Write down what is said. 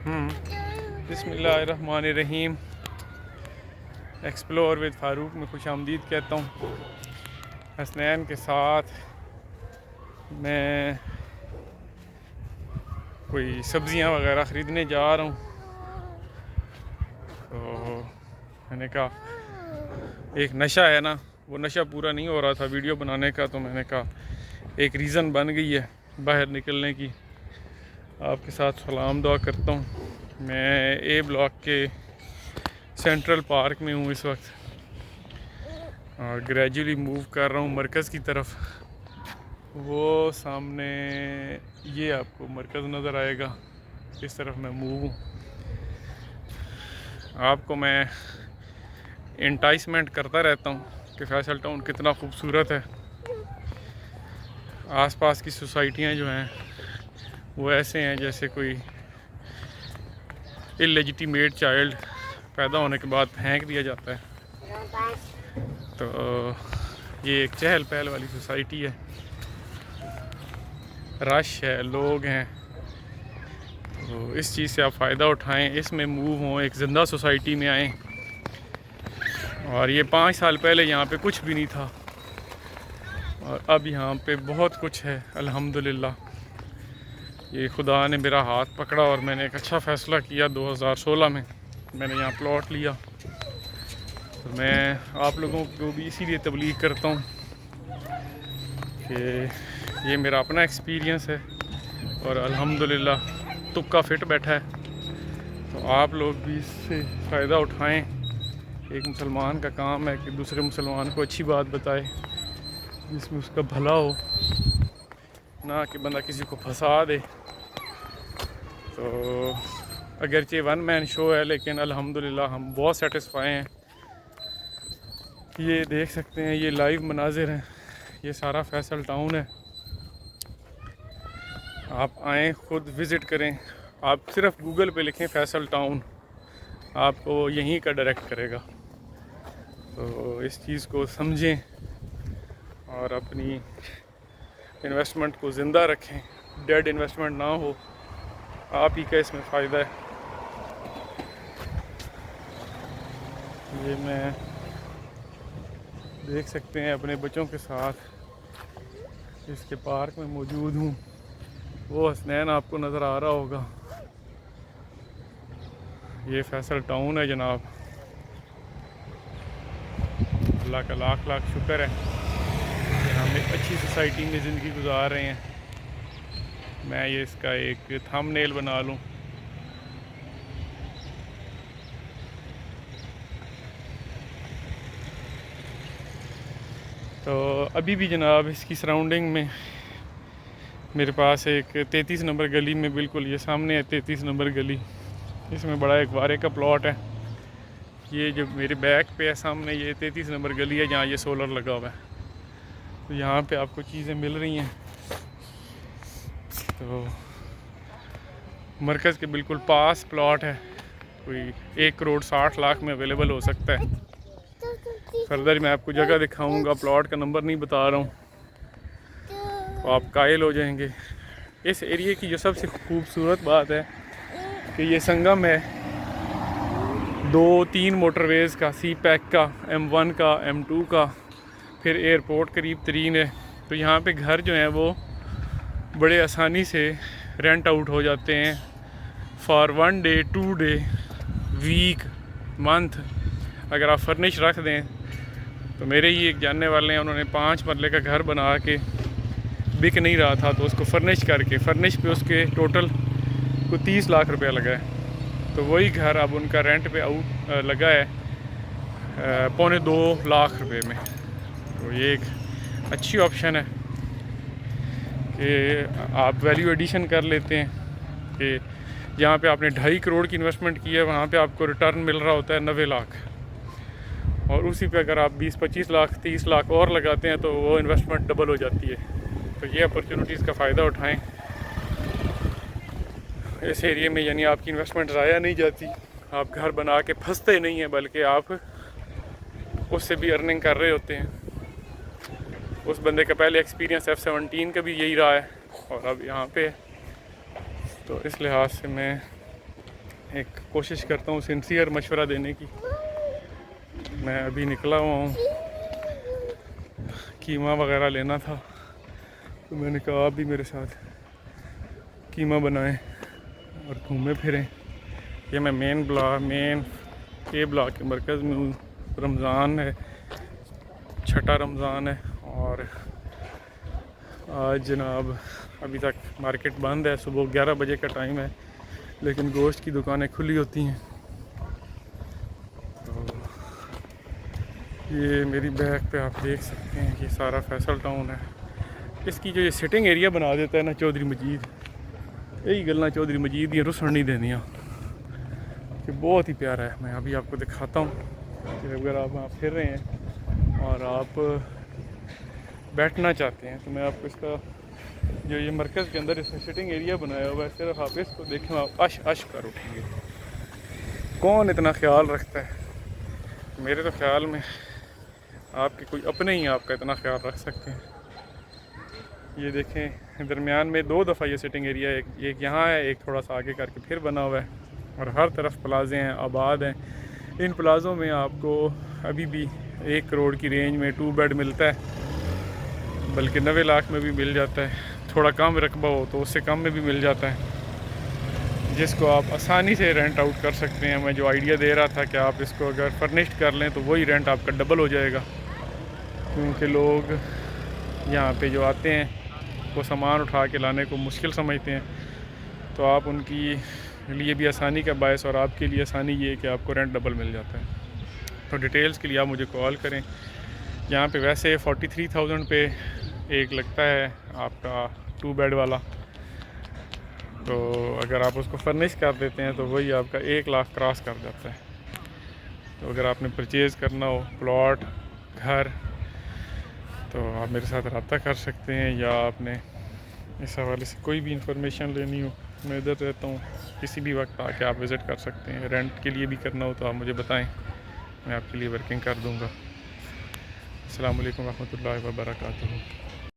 बिस्मिल्लाहिर्रहमानिर्रहीम। Explore with Farooq में खुश आमदीद कहता हूँ। हसनैन के साथ मैं कोई सब्ज़ियाँ वगैरह ख़रीदने जा रहा हूँ, तो मैंने कहा एक नशा है ना, वो नशा पूरा नहीं हो रहा था वीडियो बनाने का, तो मैंने कहा एक रीज़न बन गई है बाहर निकलने की। आपके साथ सलाम दुआ करता हूँ। मैं ए ब्लॉक के सेंट्रल पार्क में हूँ इस वक्त, और ग्रेजुअली मूव कर रहा हूँ मरकज़ की तरफ। वो सामने ये आपको मरकज़ नज़र आएगा, इस तरफ मैं मूव हूँ। आपको मैं इंटाइसमेंट करता रहता हूँ कि फैसल टाउन कितना खूबसूरत है। आसपास की सोसाइटियाँ जो हैं वो ऐसे हैं जैसे कोई इलेजिटिमेट चाइल्ड पैदा होने के बाद फेंक दिया जाता है। तो ये एक चहल पहल वाली सोसाइटी है, रश है, लोग हैं, तो इस चीज़ से आप फ़ायदा उठाएं, इसमें मूव हों, एक ज़िंदा सोसाइटी में आएँ। और ये 5 साल पहले यहाँ पे कुछ भी नहीं था, और अब यहाँ पे बहुत कुछ है अल्हम्दुलिल्लाह। ये खुदा ने मेरा हाथ पकड़ा और मैंने एक अच्छा फ़ैसला किया। 2016 में मैंने यहाँ प्लॉट लिया। तो मैं आप लोगों को भी इसीलिए तबलीग करता हूँ कि ये मेरा अपना एक्सपीरियंस है और अल्हम्दुलिल्लाह तुक्का फिट बैठा है, तो आप लोग भी इससे फ़ायदा उठाएं। एक मुसलमान का काम है कि दूसरे मुसलमान को अच्छी बात बताए जिसमें उसका भला हो, ना कि बंदा किसी को फंसा दे। तो अगरचे वन मैन शो है, लेकिन अल्हम्दुलिल्लाह हम बहुत सेटिस्फाई हैं। ये देख सकते हैं, ये लाइव मनाजिर हैं, ये सारा फैसल टाउन है। आप आएँ, ख़ुद विज़िट करें। आप सिर्फ गूगल पे लिखें फैसल टाउन, आपको यहीं का डायरेक्ट करेगा। तो इस चीज़ को समझें और अपनी इन्वेस्टमेंट को ज़िंदा रखें, डेड इन्वेस्टमेंट ना हो। आप ही का इसमें फ़ायदा है। ये मैं देख सकते हैं अपने बच्चों के साथ इसके पार्क में मौजूद हूँ। वो हसनैन आपको नज़र आ रहा होगा। ये फैसल टाउन है जनाब। अल्लाह का लाख लाख शुक्र है कि हम एक अच्छी सोसाइटी में ज़िंदगी गुजार रहे हैं। मैं ये इसका एक थंबनेल बना लूँ। तो अभी भी जनाब इसकी सराउंडिंग में मेरे पास एक 33 नंबर गली में, बिल्कुल ये सामने है 33 नंबर गली, इसमें बड़ा एक वारे का प्लॉट है। ये जो मेरे बैक पे है सामने, ये 33 नंबर गली है जहाँ ये सोलर लगा हुआ है। तो यहाँ पे आपको चीज़ें मिल रही हैं। तो मरकज़ के बिल्कुल पास प्लॉट है, कोई 1 करोड़ 60 लाख में अवेलेबल हो सकता है। फर्दर मैं आपको जगह दिखाऊंगा, प्लॉट का नंबर नहीं बता रहा हूँ, तो आप कायल हो जाएंगे। इस एरिए की जो सबसे खूबसूरत बात है कि ये संगम है 2-3 मोटरवेज़ का, सी पैक का, M1 का, M2 का, फिर एयरपोर्ट करीब तरीन है। तो यहाँ पे घर जो हैं वो बड़े आसानी से रेंट आउट हो जाते हैं for 1 day, 2 day, week, month. अगर आप फर्निश रख दें, तो मेरे ही एक जानने वाले हैं, उन्होंने 5 मरले का घर बना के बिक नहीं रहा था, तो उसको फर्निश करके, फर्निश पे उसके टोटल को 30 लाख रुपया लगा है। तो वही घर अब उनका रेंट पे आउट लगा है 2.25 लाख रुपए में। तो ये एक अच्छी ऑप्शन है कि आप वैल्यू एडिशन कर लेते हैं कि जहाँ पे आपने 2.5 करोड़ की इन्वेस्टमेंट की है, वहाँ पे आपको रिटर्न मिल रहा होता है 90 लाख, और उसी पे अगर आप 20-25 लाख, 30 लाख और लगाते हैं तो वो इन्वेस्टमेंट डबल हो जाती है। तो ये अपॉर्चुनिटीज़ का फ़ायदा उठाएं इस एरिया में, यानी आपकी इन्वेस्टमेंट ज़ाया नहीं जाती, आप घर बना के फंसते नहीं हैं, बल्कि आप उससे भी अर्निंग कर रहे होते हैं। उस बंदे का पहले एक्सपीरियंस F-17 का भी यही रहा है और अब यहाँ पे, तो इस लिहाज से मैं एक कोशिश करता हूँ सिंसियर मशवरा देने की। मैं अभी निकला हुआ हूँ, कीमा वगैरह लेना था, तो मैंने कहा आप भी मेरे साथ कीमा बनाएं और घूमें फिरें। ये मैं मेन ब्लॉक के मरकज़ में हूँ। रमज़ान है, छठा रमज़ान है, और आज जनाब अभी तक मार्केट बंद है। सुबह 11 बजे का टाइम है, लेकिन गोश्त की दुकानें खुली होती हैं। तो ये मेरी बैक पे आप देख सकते हैं कि सारा फैसल टाउन है। इसकी जो ये सिटिंग एरिया बना देता है ना चौधरी मजीद, यही गल्ला चौधरी मजीद दी रुसन नहीं देनिया, कि बहुत ही प्यारा है। मैं अभी आपको दिखाता हूँ कि अगर आप वहाँ फिर रहे हैं और आप बैठना चाहते हैं तो मैं आपको इसका जो ये मरकज़ के अंदर इसमें सिटिंग एरिया बनाया हुआ है, सिर्फ आप इसको देखें, आप अश कर उठेंगे। कौन इतना ख्याल रखता है? मेरे तो ख्याल में आपके कोई अपने ही आपका इतना ख्याल रख सकते हैं। ये देखें, दरमियान में 2 दफ़ा ये सिटिंग एरिया, एक यहाँ है, एक थोड़ा सा आगे करके फिर बना हुआ है, और हर तरफ प्लाजे हैं, आबाद हैं। इन प्लाज़ों में आपको अभी भी 1 करोड़ की रेंज में 2 बेड मिलता है, बल्कि 90 लाख में भी मिल जाता है। थोड़ा कम रकबा हो तो उससे कम में भी मिल जाता है, जिसको आप आसानी से रेंट आउट कर सकते हैं। मैं जो आइडिया दे रहा था कि आप इसको अगर फर्निश्ड कर लें तो वही रेंट आपका डबल हो जाएगा, क्योंकि लोग यहाँ पे जो आते हैं वो सामान उठा के लाने को मुश्किल समझते हैं। तो आप उनकी लिए भी आसानी का बायस, और आपके लिए आसानी ये है कि आपको रेंट डबल मिल जाता है। तो डिटेल्स के लिए आप मुझे कॉल करें। यहाँ पे वैसे 43,000 पे एक लगता है आपका 2 बेड वाला, तो अगर आप उसको फर्निश कर देते हैं तो वही आपका 1 लाख क्रॉस कर जाता है। तो अगर आपने परचेज़ करना हो प्लॉट, घर, तो आप मेरे साथ रब्ता कर सकते हैं, या आपने इस हवाले से कोई भी इंफॉर्मेशन लेनी हो, मैं इधर रहता हूँ, किसी भी वक्त आके आप विज़िट कर सकते हैं। रेंट के लिए भी करना हो तो आप मुझे बताएं, मैं आपके लिए वर्किंग कर दूँगा। अस्सलाम वालेकुम रहमतुल्लाहि व बरकातुहू।